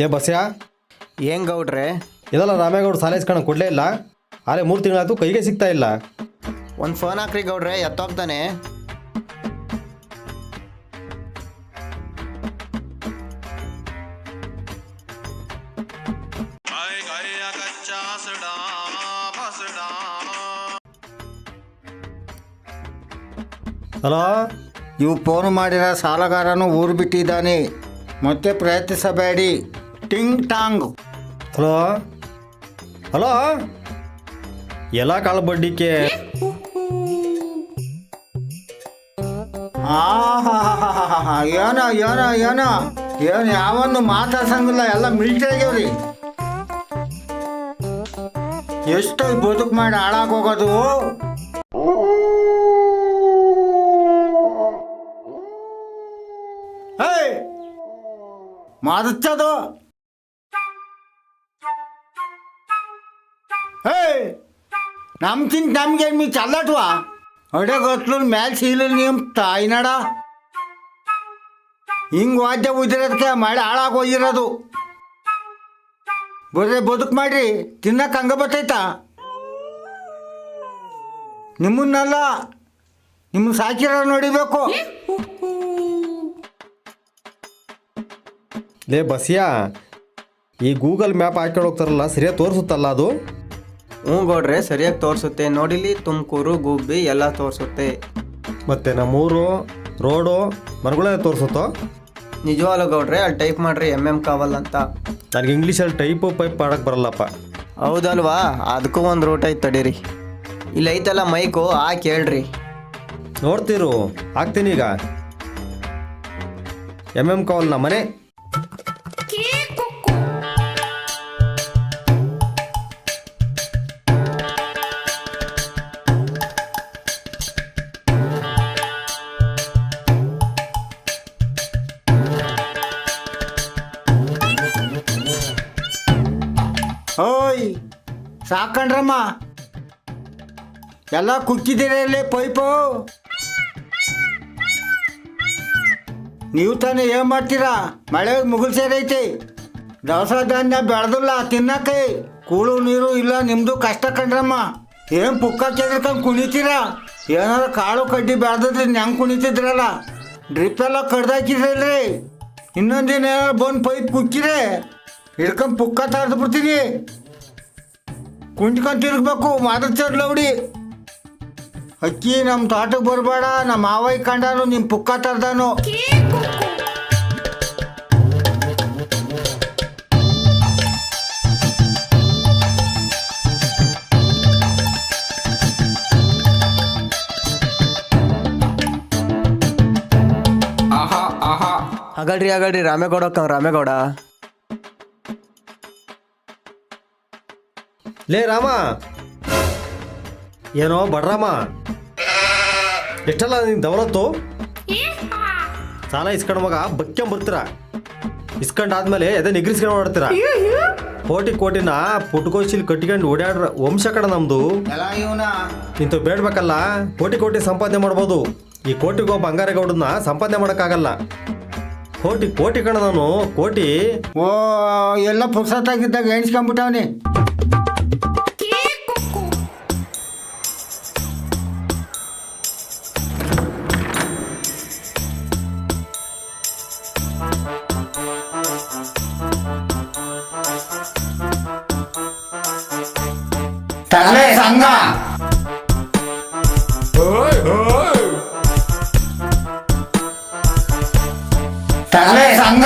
ಲೇ ಬಸ್ಯಾ, ಏನ್ ಗೌಡ್ರೆ? ಇದೆಲ್ಲ ರಾಮೇಗೌಡ ಸಾಲ ಇಸ್ಕೊಂಡು ಕೊಡಲೇ ಇಲ್ಲ. ಆದರೆ 3 ತಿಂಗಳಾಯ್ತು, ಕೈಗೆ ಸಿಗ್ತಾ ಇಲ್ಲ. ಒಂದು ಫೋನ್ ಹಾಕ್ರಿ ಗೌಡ್ರೆ, ಎತ್ತೋಗ್ತಾನೆ. ಹಲೋ, ಇವು ಫೋನ್ ಮಾಡಿರೋ ಸಾಲಗಾರನು ಊರು ಬಿಟ್ಟಿದ್ದಾನೆ, ಮತ್ತೆ ಪ್ರಯತ್ನಿಸಬೇಡಿ. ಟಿಂಗ್ ಟಾಂಗ್. ಹಲೋ ಹಲೋ, ಎಲ್ಲ ಕಾಳು ಬಡ್ಡಿಕೆ. ಏನೋ ಏನೋ ಏನೋ ಏನು ಯಾವೊಂದು ಮಾತಾಡ್ಸಂಗಿಲ್ಲ, ಎಲ್ಲ ಮಿಲ್ಟ್ರಿಯಾಗ್ಯವ್ರಿ. ಎಷ್ಟು ಬದುಕು ಮಾಡಿ ಹಾಳಾಗೋಗೋದು. ಮಾದಚ್ಚದು ನಮ್ಗಿಂತ ನಮ್ಗೆ ಮೀ ಚಲ್ಲಟ್ವಾ ಅಡೆ ಗೊತ್ತಲು ಮ್ಯಾಲ್ ಸೀಲ ನಿಮ್ ತಾಯಿನಾಡ ಹಿಂಗ್ ವಾದ್ಯ ಉದಿರೋದಕ್ಕೆ ಮಾಡಿ ಹಾಳಾಗೋಗಿರೋದು. ಬರೇ ಬದುಕು ಮಾಡ್ರಿ, ತಿನ್ನಕ್ಕೆ ಹಂಗ ಬರ್ತೈತಾ? ನಿಮ್ಮನ್ನೆಲ್ಲ ನಿಮ್ಮನ್ನ ಸಾಕಿರೋ ನೋಡಿಬೇಕು. ಲೇ ಬಸ್ಯಾ, ಈ ಗೂಗಲ್ ಮ್ಯಾಪ್ ಹಾಕೊಂಡು ಹೋಗ್ತಾರಲ್ಲ, ಸರಿಯಾಗಿ ತೋರಿಸುತ್ತಲ್ಲ ಅದು? ಹ್ಞೂ ಗೌಡ್ರೆ, ಸರಿಯಾಗಿ ತೋರಿಸುತ್ತೆ. ನೋಡಿಲಿ, ತುಮಕೂರು, ಗುಬ್ಬಿ ಎಲ್ಲ ತೋರಿಸುತ್ತೆ. ಮತ್ತೆ ನಮ್ಮೂರು ರೋಡು ಮರಗಳೇ ತೋರಿಸುತ್ತೋ? ನಿಜವಾಗ್ಲೂ ಗೌಡ್ರೆ, ಅಲ್ಲಿ ಟೈಪ್ ಮಾಡ್ರಿ MM ಕಾವಲ್ ಅಂತ. ನನಗೆ ಇಂಗ್ಲೀಷಲ್ಲಿ ಟೈಪು ಪೈಪ್ ಮಾಡೋಕ್ಕೆ ಬರಲ್ಲಪ್ಪ. ಹೌದಲ್ವಾ? ಅದಕ್ಕೂ ಒಂದು ರೂಟ್ ಐತೆ, ತಡೀರಿ. ಇಲ್ಲಿ ಐತಲ್ಲ ಮೈಕು, ಕೇಳ್ರಿ. ನೋಡ್ತೀರು, ಹಾಕ್ತೀನಿ ಈಗ. MM ಕಾವಲ್ ನಮ್ಮ ಮನೆ. ಓಯ್ ಸಾಕಂಡ್ರಮ್ಮ, ಎಲ್ಲ ಕುಕ್ಕಿದ್ದೀರ ಇಲ್ಲಿ ಪೈಪು. ನೀವು ತಾನೇ ಏನು ಮಾಡ್ತೀರಾ? ಮಳೆ ಮುಗಿಲ್ ಸೇರೈತಿ, ದವಸ ಧಾನ್ಯ ಬೆಳೆದಿಲ್ಲ ತಿನ್ನಕ್ಕೆ, ಕೂಳು ನೀರು ಇಲ್ಲ. ನಿಮ್ಮದು ಕಷ್ಟ ಕಂಡ್ರಮ್ಮ. ಏನು ಪುಕ್ಕ ಕೆದ್ರಕೊಂಡು ಕುಣಿತೀರಾ? ಏನಾರ ಕಾಳು ಕಡ್ಡಿ ಬೆಳೆದಿದ್ರಿ ಹೆಂಗೆ ಕುಣಿತಿದ್ರಲ್ಲ. ಡ್ರಿಪ್ ಎಲ್ಲ ಕಡ್ದಾಕಿದ್ರಲ್ರಿ. ಇನ್ನೊಂದಿನ ಬಂದು ಪೈಪ್ ಕುಕ್ಕಿರೆ ಹಿಡ್ಕೊಂಡು ಪುಕ್ಕ ತರ್ದು ಬಿಡ್ತೀನಿ. ಕುಂಟ್ಕೊಂಡು ತಿರುಗಬೇಕು ಮಾದಚ್ಚರ್ ಲೌಡಿ. ಅಕ್ಕಿ ನಮ್ಮ ತೋಟಕ್ಕೆ ಬರಬೇಡ, ನಮ್ಮ ಮಾವೈ ಕಂಡಾನು ನಿಮ್ಮ ಪುಕ್ಕ ತರ್ದಾನು. ಆಗಳ್ರಿ ರಾಮೇಗೌಡ ರಾಮೇಗೌಡ. ಲೇ ರಾಮ, ಏನೋ ಬಡ್ರಾಮ, ಎಷ್ಟಲ್ಲ ನೀನು ದವಲತ್ತು? ಸಾಲ ಇಸ್ಕೊಂಡು ಮಗ ಬಕ್ಕೊಂಬರ್ತೀರ. ಇಸ್ಕೊಂಡಾದ್ಮೇಲೆ ಎದೆ ನಿಗ್ರಿಸ್ಕೊಂಡು ಓಡಾಡ್ತೀರ. ಕೋಟಿನ ಪುಟ್ಕೋಶಿಲ್ ಕಟ್ಕೊಂಡು ಓಡಾಡ್ರ ವಂಶ ಕಡೆ ನಮ್ದು. ಇಂಥ ಬೇಡ್ಬೇಕಲ್ಲ, ಕೋಟಿ ಸಂಪಾದನೆ ಮಾಡ್ಬೋದು. ಈ ಕೋಟಿಗೋ ಬಂಗಾರೇಗೌಡನ್ನ ಸಂಪಾದನೆ ಮಾಡೋಕ್ಕಾಗಲ್ಲ. ಕೋಟಿ ಕಣ ನಾನು, ಕೋಟಿ. ಓ ಎಲ್ಲ ಪುರ್ಸತ್ತಾಗಿದ್ದಾಗ ಎಣಿಸ್ಕೊಂಬಿಟ್ಟವನಿ. ತಲೆ ಸಂಘ ತಲೆ ಸಂಘ